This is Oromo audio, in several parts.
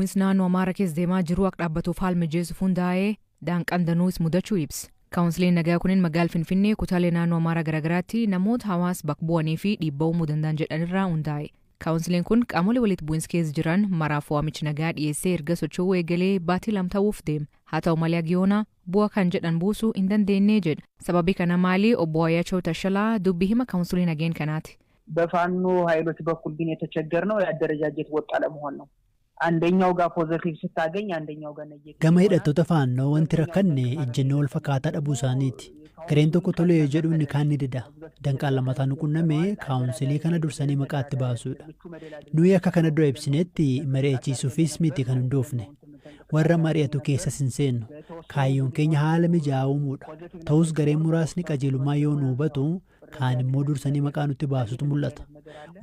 bu'insi naannoo Amaaraa keessa deemaa jiru akka dhaabbatuuf haala mijeessuuf hundaa'ee daanqaan danuus mudachuu ibsa. Kaawunsiliin nagaa kunin magaalaa Finfinnee kutaalee naannoo Amaaraa garaagaraatti namoota hawaasa bakka bu'anii fi dhiibbaa uumuu danda'an jedhanirraa hundaa'e. Kaawunsiliin kun qaamolee walitti bu'insa keessa jiran maraaf waamicha nagaa dhiyeessee erga socho'uu eegalee baatii lama ta'uuf deema. Haa ta'u malee Agiyoonaa bu'aa kan jedhan buusuu hin dandeenye jedha. Sababii kana maali obbo Wayaachoo Tashalaa dubbii hima kaawunsiliin nageen kanaati. በፋኖ ኃይሎች በኩል ግን የተቸገርነው ያደረጃጀት ወጥ አለመሆን ነው። አንደኛው ጋር ፖዚቲቭ ስታገኝ አንደኛው ጋር ኔጌቲቭ gama hidhattoota faannoo wanti rakkanne ejjennoo wal fakkaataa dhabuu isaaniiti. Gareen tokko tolee jedhu inni kaan ni dida. Danqaan lamataan qunname kaawunsilii kana dursanii maqaatti baasuudha. Nuyi akka kana dura ibsinetti mari'achiisuufis miti kan hundoofne. Warra mari'atu keessas hin seennu. Kaayyoon keenya haala mijaa'aa uumuudha. Ta'us gareen muraasni qajeelummaa yoo nu hubatu kaan immoo dursanii maqaa nutti baasutu mul'ata.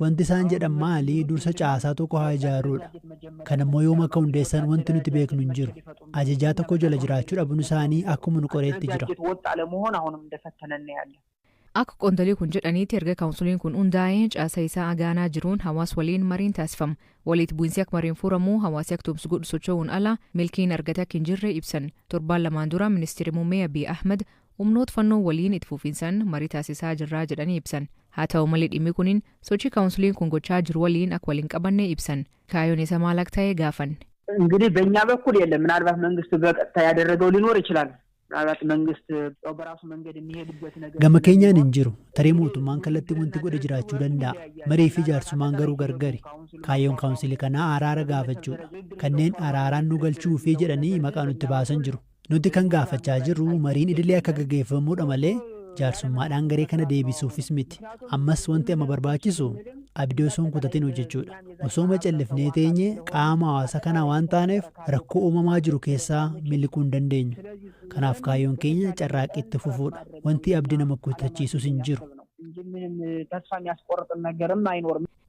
Wanti isaan jedhan maali dursa caasaa tokko haa ijaaruudha. Kan immoo yoom akka hundeessan wanti nuti beeknu hin jiru. Ajajaa tokko jala jiraachuu dhabuun isaanii akkuma nu qoreetti jira. Akka qondaalii kun jedhaniiti erga kaawunsiliin kun hundaa'ee caasa isaa agaanaa jiruun hawaas waliin mariin taasifama. Walitti bu'insi akka mariin furamuu hawaasi akka tumsu godhu socho'uun ala milkiin argate akka hin jirre ibsan. Torbaan lamaan dura ministeerri muummee Abiy Ahmed humnoota fannoo waliin itti fufiinsan marii taasisaa jirraa jedhanii ibsan. Haa ta'u malee dhimmi kunin sochii kaawunsiliin kun gochaa jiru waliin akka waliin qabanne ibsan. Kaayyoon isa maal akka ta'e gaafanne. እንግዲህ በእኛ በኩል የለም ምናልባት መንግስት በቀጥታ ያደረገው ሊኖር ይችላል. ምናልባት መንግስት በራሱ መንገድ የሚሄድበት ነገር gama keenyaan hin jiru. Tarii mootummaan kallattii wanti godhe jiraachuu danda'a. Marii fi jaarsummaan garuu gargari. Kaayyoon kaawunsilii kanaa araara gaafachuudha. Kanneen araaraan nu galchuu fi jedhanii maqaa nutti baasan jiru. Nuti kan gaafachaa jirru mariin idilee akka gaggeeffamuudha malee jaarsummaadhaan garee kana deebisuufis miti. Ammas wanti amma barbaachisu abdii osoo hin kutatin hojjechuudha. Osoo macallifnee teenye qaama hawaasa kanaa waan taaneef rakkoo uumamaa jiru keessaa miliquu hin dandeenyu. Kanaaf kaayyoon keenya carraaqqitti fufuudha. Wanti abdii nama kutachiisus hin jiru.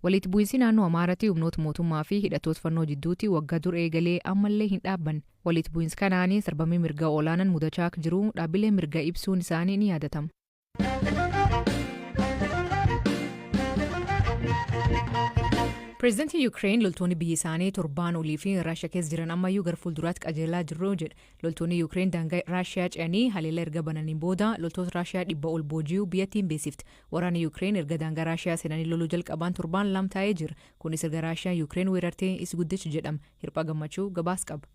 Walitti bu'insi naannoo Amaaraatti humnoota mootummaa fi hidhattoota fannoo jidduutti waggaa dur eegalee ammallee hin dhaabban. Walitti bu'insi kanaan sarbamii mirgaa olaanaan mudachaa akka jiru dhaabbilee mirgaa ibsuun isaanii ni yaadatama. Pireezidantii Yuukireen loltoonni biyya isaanii torbaan olii fi Raashiyaa keessa jiran ammayyuu gara fuulduraatti qajeelaa jiru jedha. Loltoonni Yuukireen daangaa Raashiyaa ce'anii haleela erga bananiin booda loltoota Raashiyaa 100 ol booji'uu biyyattiin beeksifte. Waraanni Yuukireen erga daangaa Raashiyaa seenanii loluu jalqaban torbaan lama taa'ee jira. Kunis erga Raashiyaan Yuukireen weerartee isa guddicha jedhama. Hirphaa gammachuu gabaas qaba.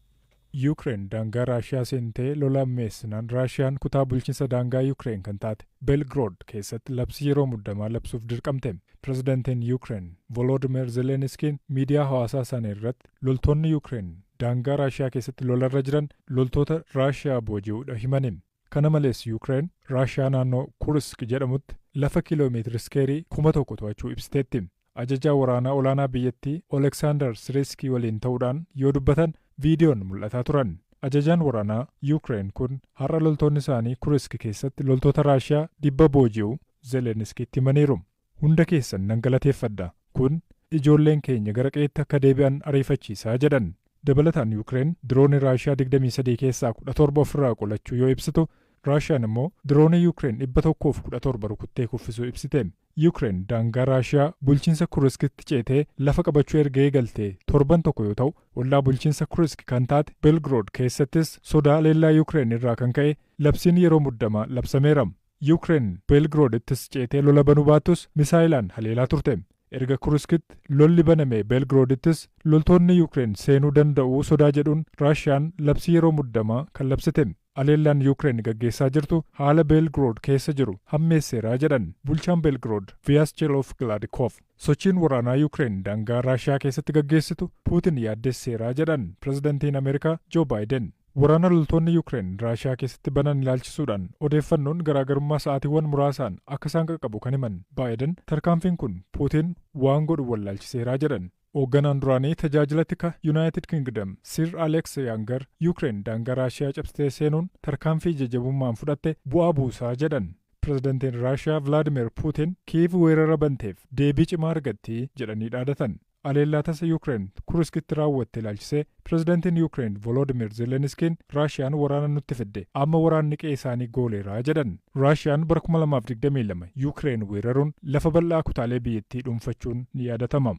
Yuukireen daangaa Raashiyaa seentee lola ammeessinaan Raashiyaan kutaa bulchiinsa daangaa Yuukireen kan taate Belgorod keessatti labsii yeroo muddamaa labsuuf dirqamte. Pireezidantiin Yuukireen Volodymyr Zeleniskiin miidiyaa hawaasaa isaanii irratti loltoonni Yuukireen daangaa Raashiyaa keessatti lolarra jiran loltoota Raashiyaa booji'uudha himaniin. Kana malees Yuukireen Raashiyaa naannoo Kursk jedhamutti lafa kiiloomeetira iskeerii 1000 to'achuu ibsiteetti. Ajajaa waraanaa olaanaa biyyattii Oleksandar Sireskii waliin ta'uudhaan yoo dubbatan viidiyoon mul'ataa turan. Ajajaan waraanaa Yuukireen kun har'a loltoonni isaanii Kursk keessatti loltoota Raashiyaa 100 booji'uu Zeleniskiitti himaniiru. Hunda keessan nan galateeffadha. Kun ijoolleen keenya gara qe'eetti akka deebi'an ariifachiisaa jedhan. Dabalataan Yuukireen diroonii Raashiyaa 23 keessaa 17 ofirraa qolachuu yoo ibsitu, Raashiyaan immoo diroonii Yuukireen 117 rukuttee kuffisuu ibsite. Yuukireen daangaa Raashiyaa bulchiinsa Kurskitti ceetee lafa qabachuu erga eegaltee torban tokko yoo ta'u, ollaa bulchiinsa Kursk kan taate Belgorod keessattis sodaa leellaa Yuukireen irraa kan ka'e labsiin yeroo muddamaa labsameera. Yuukireen Belgorodittis ceetee lola banuu baattus misaayilaan haleelaa turte. Erga Kurskitti lolli baname Belgorodittis loltoonni Yuukireen seenuu danda'uu sodaa jedhuun Raashiyaan labsii yeroo muddamaa kan labsite. Haleellaan Yuukireen gaggeessaa jirtu haala Belgorod keessa jiru hammeesseeraa jedhan bulchaan Belgorod Vyacheslav Gladkov. Sochiin waraanaa Yuukireen daangaa Raashiyaa keessatti gaggeessitu Puutin yaaddeesseeraa jedhan pireezidantiin Ameerikaa Joo Baayiden. Waraana loltoonni Yuukireen Raashiyaa keessatti banan ilaalchisuudhaan odeeffannoon garaagarummaa sa'aatiiwwan muraasaan akka isaan qaqqabu kan himan Baayiden tarkaanfiin kun Puutin waan godhu wallaalchiseeraa jedhan. Hoogganaan duraanii tajaajila tika United Kingdom Sir Alex Younger Yuukireen daangaa Raashiyaa cabsitee seenuun tarkaanfii jajjabummaan fudhatte bu'aa buusaa jedhan. Pireezidantiin Raashiyaa Vladimir Putin Kiiv weerara banteef deebii cimaa argatti jedhanii dhaadatan. Haleellaa tasa Yuukireen Kurskitti raawwatte ilaalchisee pireezidantiin Yuukireen Volodymyr Zeleniskiin Raashiyaan waraana nutti fidde amma waraanni qe'ee isaanii gooleeraa jedhan. Raashiyaan bara 2022 Yuukireen weeraruun lafa bal'aa kutaalee biyyattii dhuunfachuun ni yaadatama.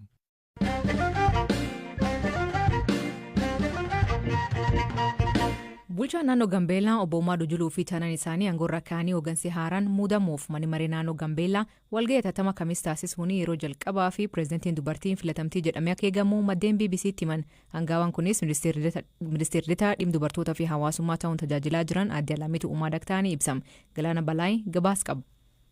Bulchaan naannoo Gambeellaa obbo Umaaduu Juluu fi taanaan isaanii aangoorra kaanii hooggansi haaraan muudamuuf manni maree naannoo Gambeellaa walga'ii hatattama kamis taasisuun yeroo jalqabaa fi pireezidantiin dubartiin filatamtii jedhamee akka eegamu maddeen BBC'tti himan. Aangaawwan kunis ministeerri dhimma dubartootaa fi hawaasummaa ta'uun tajaajilaa jiran Aadde Alaamituu Umaadak ta'anii ibsam. Galaana Balaay gabaas qabu.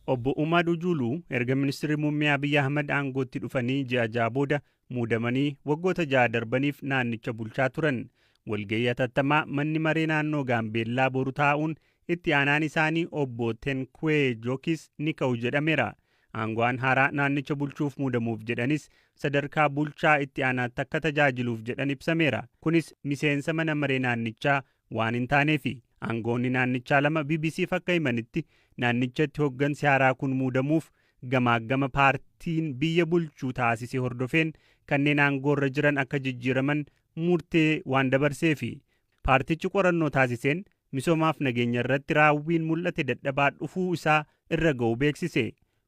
Obbo Umaaduu Juluu erga ministeerri muummee Abiyyi Ahmad aangootti dhufanii ji'a booda muudamanii waggoota 6 darbaniif naannicha bulchaa turan. Walga'ii hatattamaa manni maree naannoo Gaambeellaa boru taa'uun itti aanaan isaanii obbo Tenkwee Jookis ni ka'u jedhameera. Aangawaan haaraa naannicha bulchuuf muudamuuf jedhanis sadarkaa bulchaa itti aanaatti akka tajaajiluuf jedhan ibsameera. Kunis miseensa mana maree naannichaa waan hin taaneefi. Aangawoonni naannichaa 2 BBC'f akka himanitti naannichatti hooggansi haaraa kun muudamuuf gamaagama paartiin biyya bulchuu taasisee hordofeen kanneen aangoorra jiran akka jijjiiraman murtee waan dabarseefi. Paartichi qorannoo taasiseen misoomaaf nageenya irratti raawwiin mul'ate dadhabaa dhufuu isaa irra ga'u beeksise.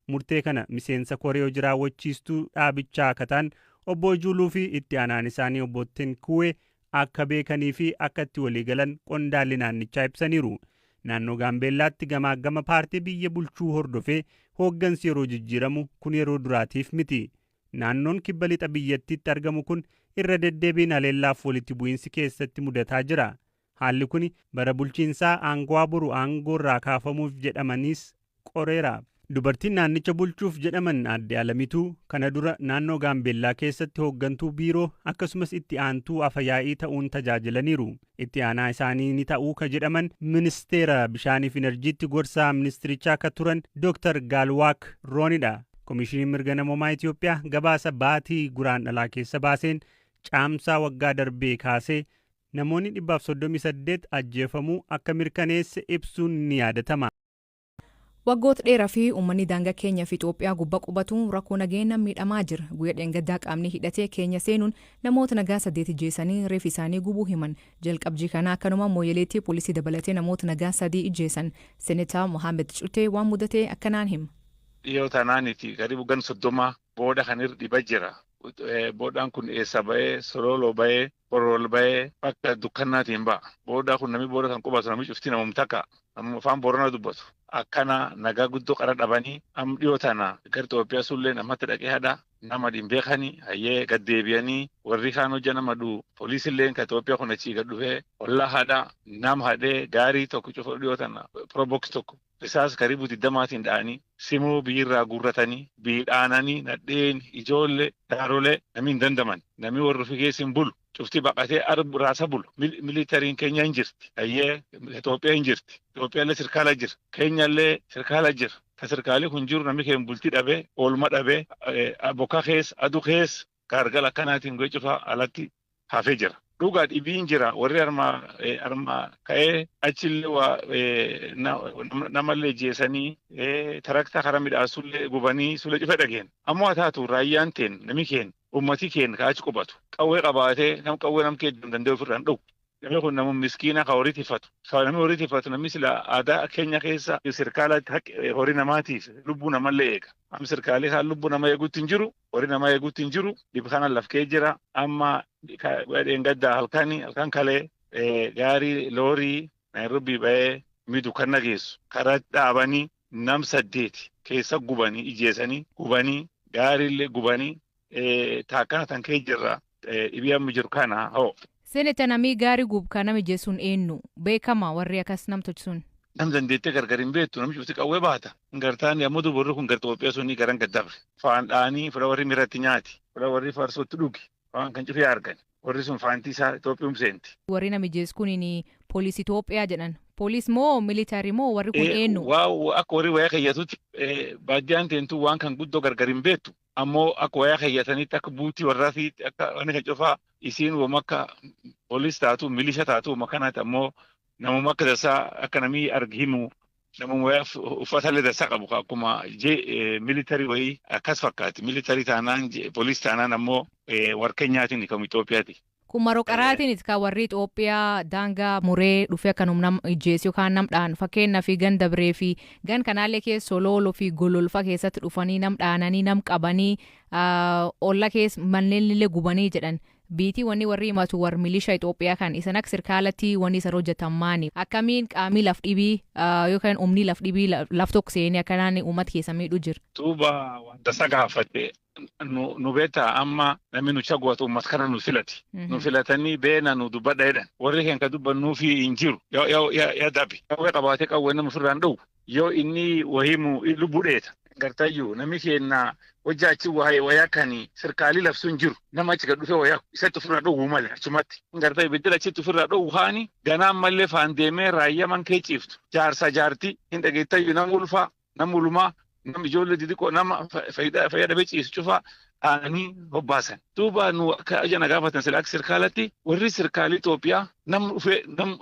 Murtee kana miseensa koree hojii raawwachiistuu dhaabichaa akka ta'an obbo Juluu fi itti aanaan isaanii obbo Tenkwee akka beekanii fi akka itti walii galan qondaalli naannichaa ibsaniiru. Naannoo Gaambeellaatti gamaagama paartii biyya bulchuu hordofee hooggansi yeroo jijjiiramu kun yeroo duraatiif miti. Naannoon kibba lixa biyyattiitti argamu kun irra deddeebiin haleellaaf walitti bu'iinsi keessatti mudataa jira. Haalli kun bara bulchiinsaa aangawaa boru aangoorraa kaafamuuf jedhamanis qoreera. Dubartiin naannicha bulchuuf jedhaman Aadde Alamituu kana dura naannoo Gaambeellaa keessatti hooggantuu biiroo akkasumas itti aantuu afyaa'ii ta'uun tajaajilaniiru. Itti aanaa isaanii ni ta'uu ka jedhaman ministeera bishaaniif enerjiitti gorsaa ministirichaa akka turan Dr. Gaalwaak Roonidha. Komishinii mirga namoomaa Itoophiyaa gabaasa baatii Guraandhalaa keessa baaseen caamsaa waggaa darbee kaasee namoonni 138 ajjeefamuu akka mirkaneesse ibsuun ni yaadatama. Waggoota dheeraa fi uummanni daangaa Keenyaa fi Itoophiyaa gubbaa qubatu rakkoo nageenya miidhamaa jira. Guyyaa dheengaddaa qaamni hidhatee Keenya seenuun namoota nagaa 8 ijjeessanii reef isaanii gubuu himan. Jalqabjii kana akkanuma mooyeleetti poolisii dabalatee namoota nagaa 3 ijjeessan. Senetaa Mohaammed Cutee waan mudatee akkanaan hima. Dhiyoo tanaaniti garibu gan 30 booda kan dhibaa jira. Boodaan kun eessa ba'ee, Sololoo ba'ee, Borol ba'ee, bakka dukkannaatiin ba'a. Boodaa kun namni booda kan qubatu namni cufti namum takka. Afaan Booranaa dubbatu. Akkana nagaa guddoo qara dhabanii am dhiyoo tana gara Itoophiyaa sullee namatti dhaqee hadha nama dhimbeekanii hayyee gaddeebi'anii warri kaan hojja nama dhuu poolisilleen ka Itoophiyaa kun achii gad dhufee ollaa hadha nam hadhee gaarii tokko cufa dhiyoo tana probox tokko isaas karibu 20 dha'anii simuu biyyirraa guurratanii biidhaananii nadheen ijoollee daarolee namni hin dandaman namni warri fi keessin bulu. Cufti baqatee arbu raasa bulu. Militariin Keenya hin jirti. Hayyee Itoophiyaa hin jirti. Itoophiyaallee sirkaala jira. Keenyallee sirkaala jira. Ka sirkaalii kun jiru namni keenya bultii dhabee, oolma dhabee, bokkaa keessa, aduu keessa, gargala akkanaatiin goe cufaa alatti hafee jira. Dhugaa dhibiin jira. Warri armaa ka'ee achillee namallee jeesanii taraktaa karaa midhaasullee gubanii sulee cufa dhageen. Ammoo haa taatu raayyaan teen namni keenya. Ummati keenya ka'achi qubatu. Qawwee qabaatee qawwee nam keenya danda'u ofirraan dha'u. Namni kun nama miskiina ka horii tifatu. Namni horii tifatu namni sila aadaa keenya keessa sirkaala horii namaatiif lubbuu namallee eega. Amma sirkaalee kan lubbuu nama eeguutti hin jiru, horii nama eeguutti hin jiru, dhibba kana lafkee jira. Amma dheengaddaa halkan kalee gaarii loorii Nairobi ba'ee miidhu kan nageessu. Karaa dhaabanii nam 8 keessa gubanii ijeessanii gubanii gaariillee gubanii. Taakkana tan kee jirra dhibiyamni jiru kana hoo. Senetaa namni gaarii gubkaa nama ijeessuun eenyu beekama warri akkas nam tolchisuun. Nam dandeettee gargar hin beektu namni cufti qawwee baata. Gartaan yommuu dubarri kun gara Itoophiyaa sunii garan gaddabre. Faan dhaanii fira warri miratti nyaati. Fira warri farsootti dhugi. Waan kan cufee argan. Warri sun faantii isaa Itoophiyaa seenti. Warri nama ijeessu kuniin poolisii Itoophiyaa jedhan. Poolis moo militarii moo warri kun eenyu? Akka warri wayaa keeyyatutti baaddiyaan teentuu waan kan guddoo gargar hin beektu. Ammoo akka wayaa keeyyatanitti akka buutii warraafi akka wanni kan cufaa isiin wama akka poolis taatu milisha taatu wama kanaati ammoo namuma akka dasaa akka namni arginu namuma wayaa uffatallee dasaa qabu akkuma militarii wayii akkas fakkaati. Militarii taanaan poolis taanaan ammoo warkeenyaatiin kan Itoophiyaati. Kun maroo qaraatiin kan warri Itoophiyaa daangaa muree dhufee akkanum nam ijjeessu yookaan nam dhaan fakkeenyaa fi gan dabree fi gan kanaallee keessa Sololoo fi Gololfa keessatti dhufanii nam dhaananii nam qabanii olla keessa manneen illee gubanii jedhan biitii wanni warri himatu war milishaa Itoophiyaa kan isan akka sirkaalatti wanni isan hojjetan maani akkamiin qaamii laf dhibii yookaan umni laf dhibii laf tokko seenii akkanaan uummata keessa miidhu jira. Duuba wanta sagaafatte nu beeta amma namni nu chagwatu uummata kana nu filati. Nu filatanii beena nu dubbadha jedhan. Warri keenya dubbannuu fi hin jiru. Yaa dabi. Yoo qabaatee qawwee nama ofirraan dhowwu. Yoo inni wahimu lubbuu dheeta. Gartaayyuu namni keenya hojjaachi wayaa kan sirkaalii labsuun jiru. Nama achi gad dhufee wayaa isatti ofirraa dhowwu malee achumatti. Gartaa ibiddila achitti ofirraa dhowwu haani ganaan mallee faan deemee raayyaa man kee ciiftu. Jaarsa jaartii hin dhageettayyuu nama ulfaa nama ulumaa. Nam ijoollee xixiqqoo nama fayyadamee ciisu cufaa aananii hobbaasan. Duuba nu akka ajana gaafatan sila akka sirkaalatti warri sirkaalii Itoophiyaa nam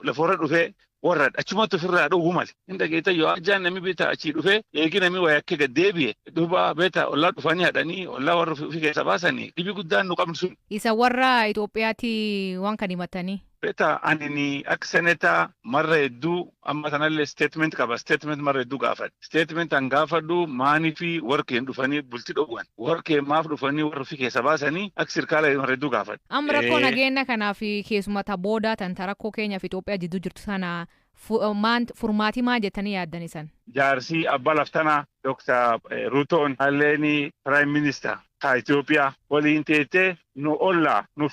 lafarra dhufee warra achumatti ofirraa dhowwu malee. Hin dhageetta yoo ajaan namni beeta achii dhufee eegi namni wayakkee gad deebi'e duuba beeta ollaa dhufanii hadhanii ollaa warra ofii keessa baasanii dhibi guddaan nu qabnu sun. Isa warra Itoophiyaatti waan kan himatanii. Beeta ani akka senetaa marra hedduu amma sanallee statement qaba. Statement marra hedduu gaafadhe. Statement an gaafadhu maanii fi warqeen dhufanii bultii dhowwan. Warqeen maaf dhufanii warra ofii keessa baasanii akka sirkaala marra hedduu gaafadhe. Amma rakkoo nageenya kanaaf keessumata booda tanta rakkoo keenyaaf Itoophiyaa jidduu jirtu sana furmaatii maa jettanii yaaddan isan? Jaarsii abbaa laftanaa Dr. Ruutoon Halleeni Prime Minister ka Itoophiyaa waliin teettee nu ollaa nu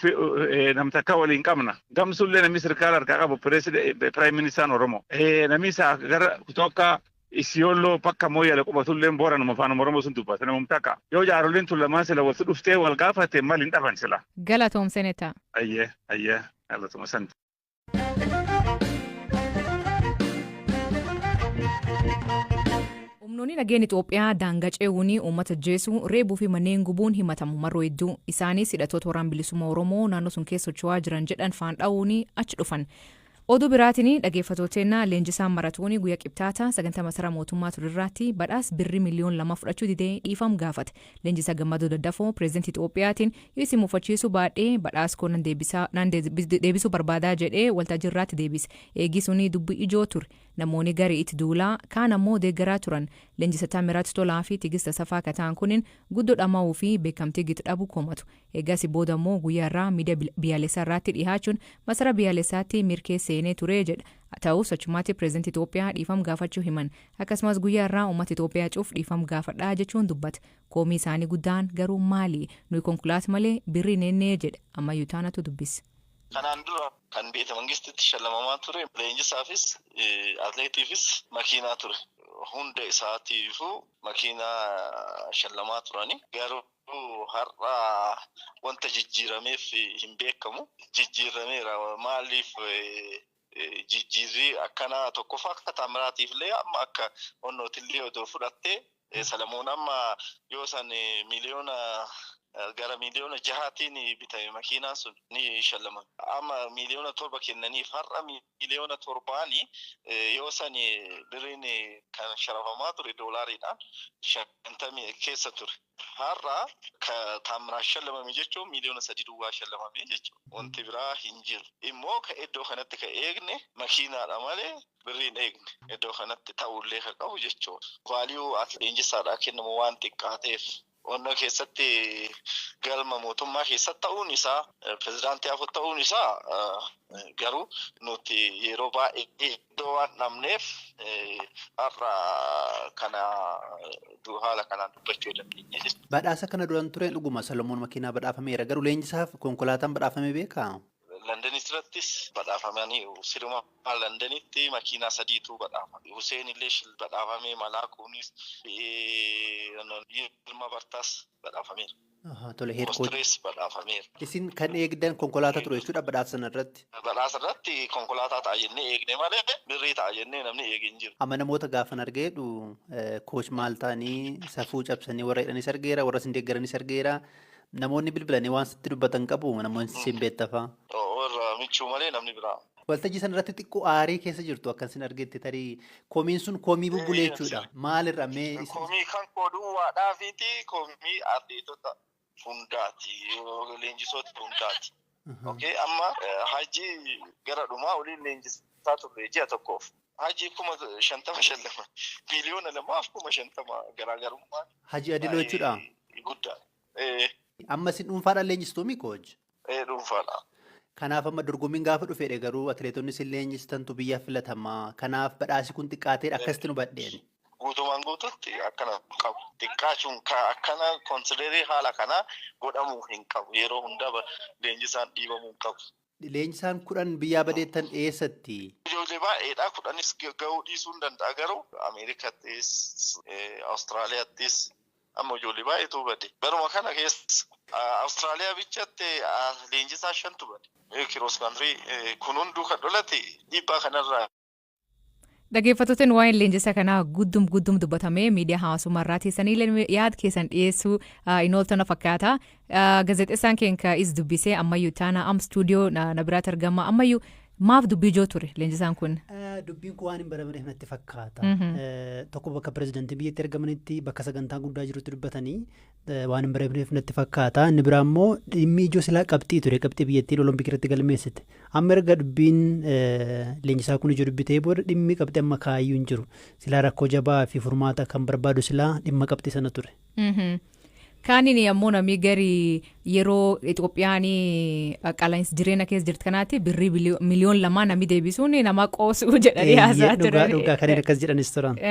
namtakka waliin qabna. Gamsullee namni sirkaala harkaa qabu Prime Minister Oromoo. Namni isaa gara tokko Isiyooloo bakka mooyyale qubatullee boora nama afaan Oromoo sun dubbata namum takka. Yoo jaaroleen tun lamaan sila walitti dhuftee wal gaafate maal hin dhaban sila. Galatoom senetaa. Ayyee galatooma san. Humnoonni nageenya Itoophiyaa daangaa ce'uun uummata jeesuu reebuu fi manneen gubuun himatamu marroo hedduu isaanis hidhattoota waraana bilisummaa Oromoo naannoo sun keessa socho'aa jiran jedhan faan dha'uun achi dhufan. Oduu biraatiin dhaggeeffattooteenna leenjisaan maratuun guyyaa qibxaata sagantaa masaraa mootummaa tururraatti badhaas birrii miliyoona 2 fudhachuu didee dhiifam gaafate. Leenjisaa Gemeda daddafoo pireezidantii Itoophiyaatiin yoo isin mufachiisuu baadhee badhaas koo nan deebisuu barbaadaa jedhee waltajjiirraatti deebise. Eegisuun dubbii ijoo ture. Namoonni garii itti duulaa kaan ammoo deeggaraa turan. Leenjisataa Miraat Tolaa fi Tigista Safaa kataan kunin guddoo dhama'uu fi beekamtii gita dhabu komatu. Eegas booda ammoo guyyaarraa miidiyaa biyyaalessaa irratti dhihaachuun masaraa biyyaalessaatti mirkeesseenee ture jedha. Ta'us achumaatti pireezidantii Itoophiyaa dhiifam gaafachuu himan. Akkasumas guyyaarraa uummata Itoophiyaa cuuf dhiifam gaafadhaa jechuun dubbata. Koomii isaanii guddaan garuu maali? Nuyi konkolaata malee birrii neennee jedha. Ammayyuu taanatu dubbise. Kanaan dura kan beeta mangistitti shallamamaa ture leenjisaafis atleetiifis makiinaa ture. Hunda isaatiifuu makiinaa shallamaa turani. Garuu har'a wanta jijjiirameef hin beekamu. Jijjiirameera maaliif jijjiirri akkana tokkoffaa akka taamiraatiifillee amma akka onnootillee odoo fudhattee Salamoon amma yoo san miliyoona gara miliyoona 6 bitame makiinaan sun ni shallama. Amma miliyoona 7 kennaniif har'a miliyoona 7 yoo san birriin kan sharafamaa ture doolaariidhaan 50 keessa ture. Har'a ka taamira shallamame jechuun miliyoona 3 duwwaa shallamame jechuudha. Wanti biraa hin jiru. Immoo ka iddoo kanatti ka eegne makiinaadha malee birriin eegne. Iddoo kanatti ta'ullee ka qabu jechuudha. Vaaliyuu leenjisaadhaa kennamu waan xiqqaateef. Onnoo keessatti galma mootummaa keessatti ta'uun isaa pirezidaantii afur ta'uun isaa garuu nuti yeroo baay'ee iddoo waan dhabneef har'a kana haala kanaan dubbachuu dandeenya jechuudha. Badhaasa kana duraan tureen dhuguma Salamoon makiinaa badhaafameera garuu leenjisaaf konkolaataan badhaafamee beekaa? Landanis irrattis badhaafamanii siruma Landanitti makiinaa 3tu badhaafame. Hussein illee badhaafamee Malaakuunis Ilma Bartaas badhaafameera. Tole heerkooti badhaafameera. Isin kan eegdan konkolaataa ture jechuudha badhaasa sana irratti? Badhaasa irratti konkolaataa ta'a jennee eegne malee birrii ta'a jennee namni eegee hin jiru. Amma namoota gaafan argeedhu kooch maal ta'anii safuu cabsanii warra hidhanis argeera warra sin deeggaranis argeera. Namoonni bilbilanii waan sitti dubbatan qabu namoonni sin beettafaa. Warra michuu malee namni biraa. Waltajjii sana irratti xiqqoo aarii keessa jirtu akkasin argetti tarii koomiin sun koomii bubbulee jechuudha. Maalirra mee? Koomii kan kooduu fi koomii atleetota hundaati leenjisoota hundaati. Okay amma hajii gara dhumaa waliin leenjisaa turre ji'a tokkoof. Hajii 50 shallama miliyoona 250 garaagarummaa. Hajii adiloo jechuudha. Guddaa. Amma sin dhuunfaadhaan leenjistuu mi kooj? dhuunfaadha. Kanaaf amma dorgommiin gaafa dhufedhe garuu atileetonnis illee leenjistantu biyya filatamaa. Kanaaf badhaasi kun xiqqaateedha akkasitti nu badheeni. Guutumaan guututti akkana qabu. Xiqqaachuun akkana konsideerii haala kana godhamuu hin qabu. Yeroo hundaa leenjisaan dhiibamuu hin qabu. Leenjisaan 10 biyyaa badeettan eessatti? Ijoollee baay'eedha. 10 gahuu dhiisuu hin danda'a garuu Ameerikattis, Awustiraaliyaattis amma ijoollee baay'eetu bade. Baruma kana keessa Awustiraaliyaa bichatti leenjisaa 5tu bade. Kiroos kaantirii kun hunduu kan dholate dhiibbaa kanarraa. Dhaggeeffattoonni waa'een leenjisa kanaa guddum dubbatamee miidiyaa hawaasummaa irraa teessanii yaada keessan dhiyeessuu hin ooltona fakkaata. Gaazexeessaan keenya is dubbisee ammayyuu taana am stuudiyoo na biraatti argama ammayyuu maaf dubbii ijoo ture leenjisaan kun? Dubbiin kun waan hin baramneef natti fakkaata. Tokko bakka pirezidaantii biyyatti argamanitti bakka sagantaa guddaa jirutti dubbatanii waan hin baramneef natti fakkaata. Inni biraa immoo dhimmi ijoo silaa qabxii ture qabxii biyyattiin olompikii irratti galmeessite. Amma erga dubbiin leenjisaa kun ijoo dubbitee booda dhimmi qabxii amma kaayyuu hin jiru. Silaa rakkoo jabaa fi furmaata kan barbaadu silaa dhimma qabxii sana ture. Kaaniin ammoo namni gari yeroo Itoophiyaan qaala'insa jireenya keessa jirtu kanaatti birrii miliyoona 2 namni deebisuun nama qoosuu jedhanii haasaa turan. Dhugaa kanneen akkas jedhanis turan.